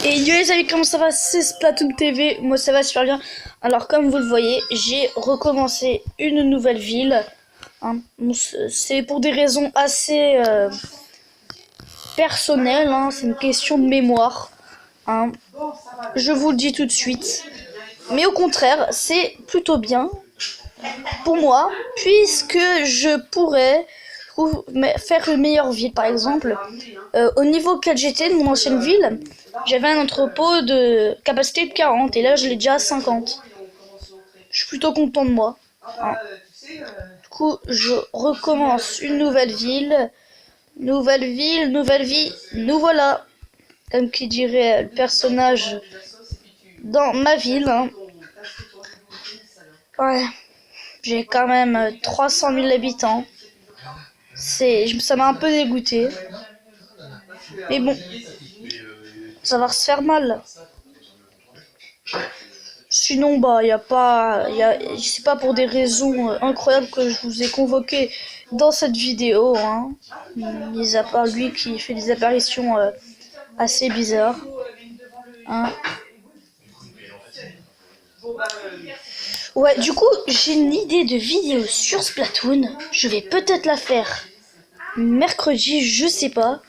Et yo les amis, comment ça va? C'est Splatoon TV, moi ça va super bien. Alors comme vous le voyez, j'ai recommencé une nouvelle ville. Hein. C'est pour des raisons assez personnelles, hein. C'est une question de mémoire. Hein. Je vous le dis tout de suite. Mais au contraire, c'est plutôt bien pour moi, puisque je pourrais faire une meilleure ville. Par exemple, au niveau 4 GT de mon ancienne ville, j'avais un entrepôt de capacité de 40 et là je l'ai déjà à 50. Je suis plutôt content de moi. Hein. Du coup, je recommence une nouvelle ville. Nouvelle ville, nouvelle vie, nous voilà. Comme qui dirait le personnage dans ma ville. Hein. Ouais, j'ai quand même 300 000 habitants. Ça m'a un peu dégoûté. Mais bon, ça va se faire mal. Sinon, bah, c'est pas pour des raisons incroyables que je vous ai convoqué dans cette vidéo, hein. Mis à part lui qui fait des apparitions assez bizarres. Hein. Ouais, du coup, j'ai une idée de vidéo sur Splatoon. Je vais peut-être la faire mercredi, je sais pas.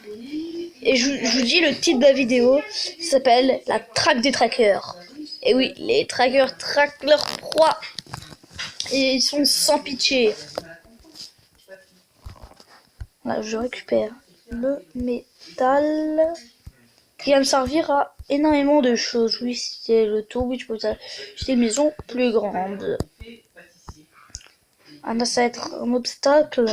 Et je vous dis le titre de la vidéo, s'appelle la traque des trackers. Et oui, les trackers traquent leur proie. Et ils sont sans pitié. Là, je récupère le métal qui va me servir à énormément de choses. Oui, c'est le tour. Oui, je peux acheter des maisons plus grandes. Ah, là, ça va être un obstacle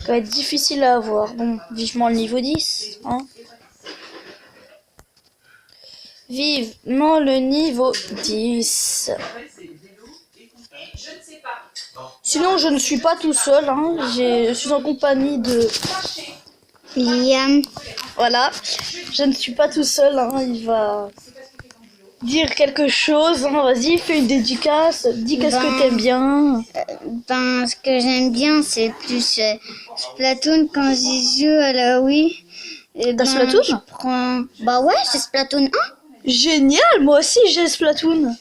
qui va être difficile à avoir. Bon, vivement le niveau 10. Hein. Vivement le niveau 10. Sinon, je ne suis pas tout seul. Hein. Je suis en compagnie de Liam. Voilà. Je ne suis pas tout seul. Hein. Il va dire quelque chose. Hein. Vas-y, fais une dédicace. Dis qu'est-ce que t'aimes bien. Ce que j'aime bien, c'est plus Splatoon quand j'y joue à la Wii. T'as Splatoon? Je prends... Bah ouais, c'est Splatoon 1. Génial, moi aussi j'ai Splatoon.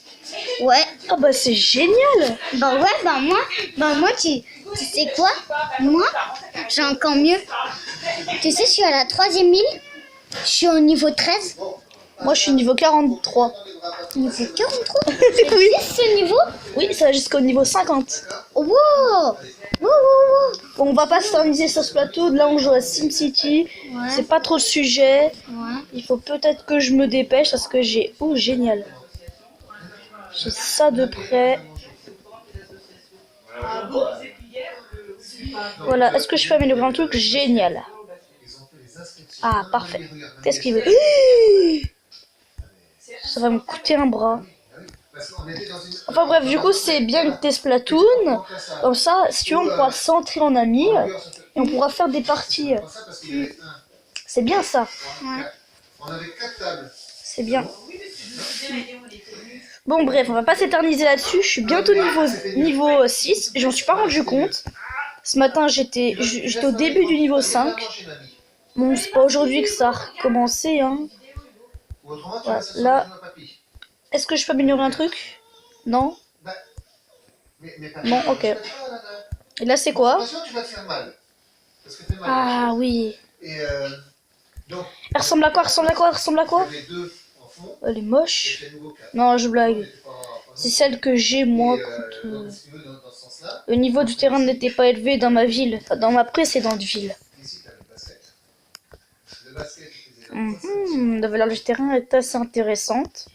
Ouais. Ah bah c'est génial. Bah ouais, moi tu sais quoi? Moi, j'ai encore mieux. Tu sais, je suis à la 3e île. Je suis au niveau 13. Moi je suis niveau 43. Niveau 43? Oui. C'est ce niveau? Oui, ça va jusqu'au niveau 50. Wow. Bon, on va pas s'amuser sur Splatoon. Là on joue à SimCity. Ouais. C'est pas trop le sujet. Ouais. Il faut peut-être que je me dépêche parce que j'ai... Oh génial. J'ai ça de près. Voilà, est-ce que je peux améliorer un truc? Génial. Ah, parfait. Qu'est-ce qu'il veut? Ça va me coûter un bras. Enfin bref, du coup, c'est bien que t'aies Splatoon. Comme ça, si tu veux, on pourra s'entrer en amis. Et on pourra faire des parties. C'est bien ça. Ouais. C'est bien. Bon bref, on va pas s'éterniser là-dessus. Je suis bientôt niveau 6. J'en suis pas rendu compte. Ce matin, j'étais au début du niveau 5. Bon, c'est pas aujourd'hui que ça a recommencé. Hein. Voilà, là, est-ce que je peux améliorer un truc? Non. Bon, ok. Et là, c'est quoi? Ah oui. Elle ressemble à quoi? Elle ressemble à quoi? Elle est moche. Non, je blague. C'est celle que j'ai moi quand le niveau du terrain n'était pas élevé dans ma ville, enfin, dans ma précédente ville. La valeur du terrain est assez intéressante.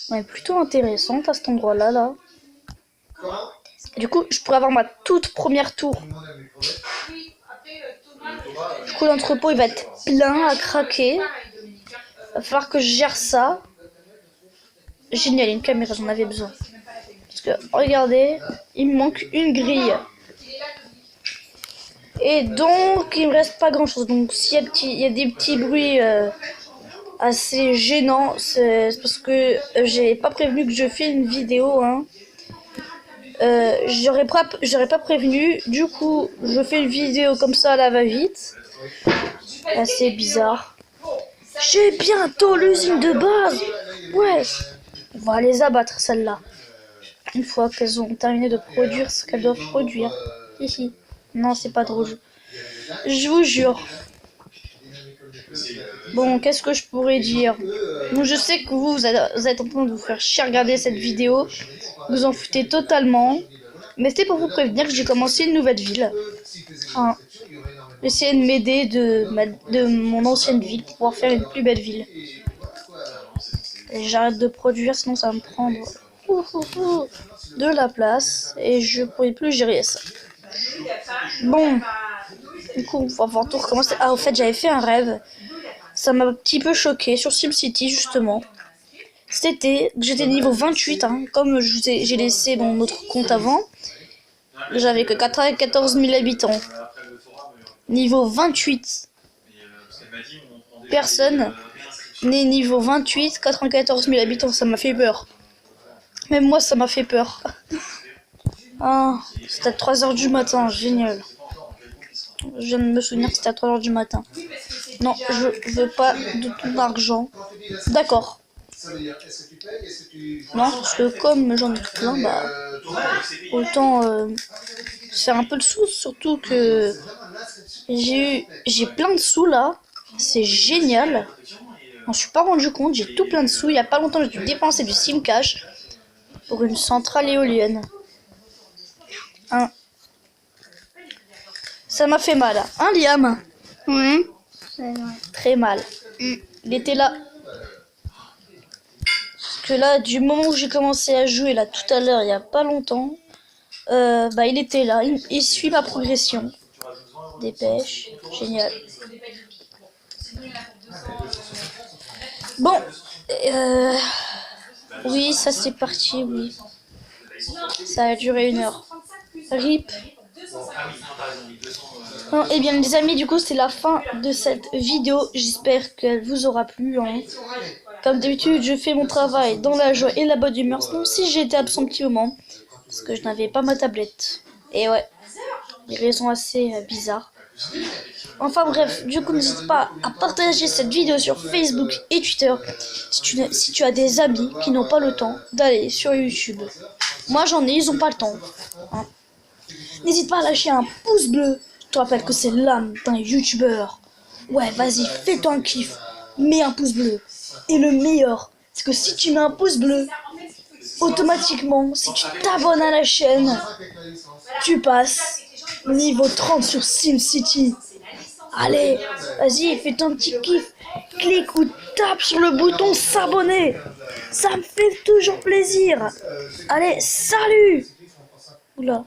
Ouais, plutôt intéressante à cet endroit-là. Là. Du coup, je pourrais avoir ma toute première tour. Du coup, l'entrepôt il va être plein à craquer. Va falloir que je gère ça. Génial, une caméra, j'en avais besoin. Parce que, regardez, il me manque une grille. Et donc, il me reste pas grand chose. Donc, s'il y a des petits bruits assez gênants, c'est parce que j'ai pas prévenu que je fais une vidéo. Hein. J'aurais pas prévenu. Du coup, je fais une vidéo comme ça à la va-vite. Assez bizarre. J'ai bientôt l'usine de base. Ouais. On va les abattre, celles-là. Une fois qu'elles ont terminé de produire ce qu'elles doivent produire. Ici. Non, c'est pas drôle. Je vous jure. Bon, qu'est-ce que je pourrais dire? Bon, je sais que vous êtes en train de vous faire chier à regarder cette vidéo. Vous en foutez totalement. Mais c'était pour vous prévenir que j'ai commencé une nouvelle ville. Enfin, j'essaie de m'aider de mon ancienne ville pour pouvoir faire une plus belle ville. Et j'arrête de produire, sinon ça va me prendre de la place. Et je pourrai plus gérer ça. Bon, du coup, on va voir tout recommencer. Ah, au fait, j'avais fait un rêve. Ça m'a un petit peu choqué sur SimCity, justement. C'était que j'étais niveau 28, hein, comme j'ai laissé mon autre compte avant. J'avais que 94 000 habitants. Niveau 28. Personne n'est niveau 28, 94 000 habitants, ça m'a fait peur. Même moi, ça m'a fait peur. Ah, c'était à 3 h du matin, génial. Je viens de me souvenir que c'était à 3 h du matin. Non, je veux pas de ton argent. D'accord. Non, parce que comme j'en ai tout plein, bah, autant faire un peu de sous, surtout que j'ai plein de sous là. C'est génial. Je me suis pas rendu compte, j'ai tout plein de sous. Il y a pas longtemps, j'ai dû dépenser du Sim Cash pour une centrale éolienne. Hein. Ça m'a fait mal. Hein, Liam? Ouais. Très mal. Il était là. Parce que là, du moment où j'ai commencé à jouer, là, tout à l'heure, il y a pas longtemps, bah, il était là. Il suit ma progression. Dépêche. Génial. Bon. Oui, ça c'est parti, oui. Ça a duré 1 heure. RIP. Bon, et bien les amis, du coup c'est la fin de cette vidéo. J'espère qu'elle vous aura plu. Hein. Comme d'habitude, je fais mon travail dans la joie et la bonne humeur. Sinon, si j'ai été absent un petit moment, parce que je n'avais pas ma tablette. Et ouais, des raisons assez bizarres. Enfin bref, du coup n'hésite pas à partager cette vidéo sur Facebook et Twitter si tu as des amis qui n'ont pas le temps d'aller sur YouTube. Moi j'en ai, ils n'ont pas le temps. Hein. N'hésite pas à lâcher un pouce bleu. Je te rappelle que c'est l'âme d'un YouTubeur. Ouais, vas-y, fais-toi un kiff. Mets un pouce bleu. Et le meilleur, c'est que si tu mets un pouce bleu, automatiquement, si tu t'abonnes à la chaîne, tu passes niveau 30 sur SimCity. Allez, vas-y, fais ton petit kiff. Clique ou tape sur le bouton s'abonner. Ça me fait toujours plaisir. Allez, salut. Oula.